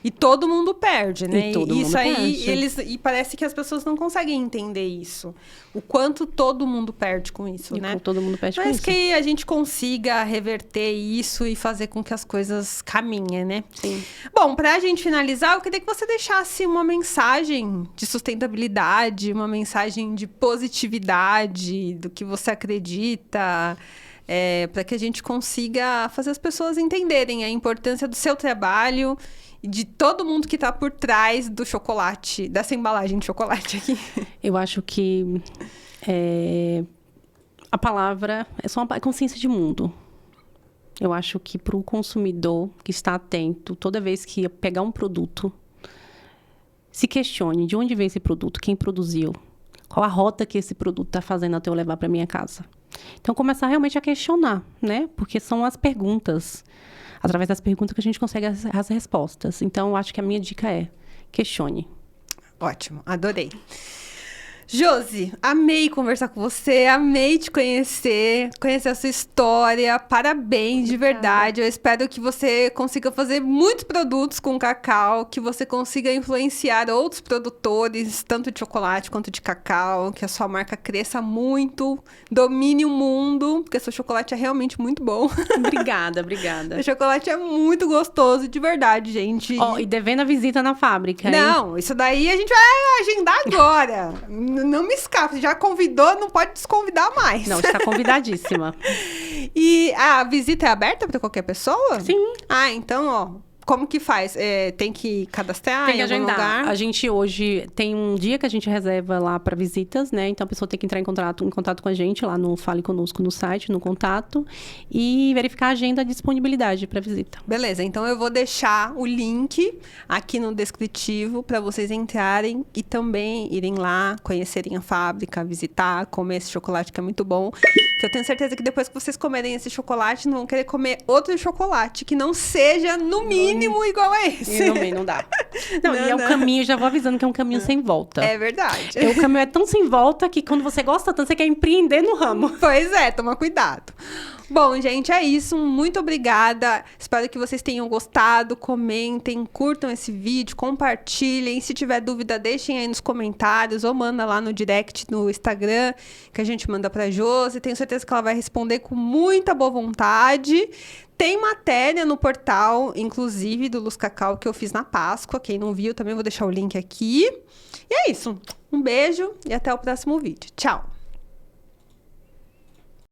E todo mundo perde, né? E todo mundo perde. E parece que as pessoas não conseguem entender isso. O quanto todo mundo perde com isso, né? Todo mundo perde com Mas isso. que a gente consiga reverter isso e fazer com que as coisas caminhem, né? Sim. Bom, pra gente finalizar, eu queria que você deixasse uma mensagem de sustentabilidade, uma mensagem de positividade, do que você acredita, para que a gente consiga fazer as pessoas entenderem a importância do seu trabalho e de todo mundo que está por trás do chocolate, dessa embalagem de chocolate aqui. Eu acho que a palavra é só uma consciência de mundo. Eu acho que para o consumidor que está atento, toda vez que pegar um produto, se questione de onde vem esse produto, quem produziu, qual a rota que esse produto está fazendo até eu levar para minha casa. Então, começar realmente a questionar, né? Porque são as perguntas, através das perguntas que a gente consegue as respostas. Então, eu acho que a minha dica é: questione. Ótimo, adorei. Josi, amei conversar com você, amei te conhecer a sua história. Parabéns, de verdade. Eu espero que você consiga fazer muitos produtos com cacau, que você consiga influenciar outros produtores, tanto de chocolate quanto de cacau, que a sua marca cresça muito, domine o mundo, porque seu chocolate é realmente muito bom. Obrigada. O chocolate é muito gostoso, de verdade, gente. E devendo a visita na fábrica, hein? Não, isso daí a gente vai agendar agora. Não me escape, já convidou, não pode desconvidar mais. Não, está convidadíssima. E a visita é aberta para qualquer pessoa? Sim. Então, como que faz? Tem que cadastrar Tem que em algum agendar. lugar? A gente hoje tem um dia que a gente reserva lá para visitas, né? Então a pessoa tem que entrar em contato com a gente lá no Fale Conosco no site, no contato, e verificar a agenda de disponibilidade para visita. Beleza, então eu vou deixar o link aqui no descritivo para vocês entrarem e também irem lá, conhecerem a fábrica, visitar, comer esse chocolate que é muito bom. Que eu tenho certeza que depois que vocês comerem esse chocolate, não vão querer comer outro chocolate que não seja, no mínimo, igual a esse. E não dá. Não, e é o caminho, já vou avisando que é um caminho sem volta. É verdade. O caminho é tão sem volta que quando você gosta tanto, você quer empreender no ramo. Pois é, toma cuidado. Bom, gente, é isso. Muito obrigada. Espero que vocês tenham gostado. Comentem, curtam esse vídeo, compartilhem. Se tiver dúvida, deixem aí nos comentários ou manda lá no direct no Instagram, que a gente manda pra Josi. Tenho certeza que ela vai responder com muita boa vontade. Tem matéria no portal, inclusive, do Luz Cacau, que eu fiz na Páscoa. Quem não viu, também vou deixar o link aqui. E é isso. Um beijo e até o próximo vídeo. Tchau!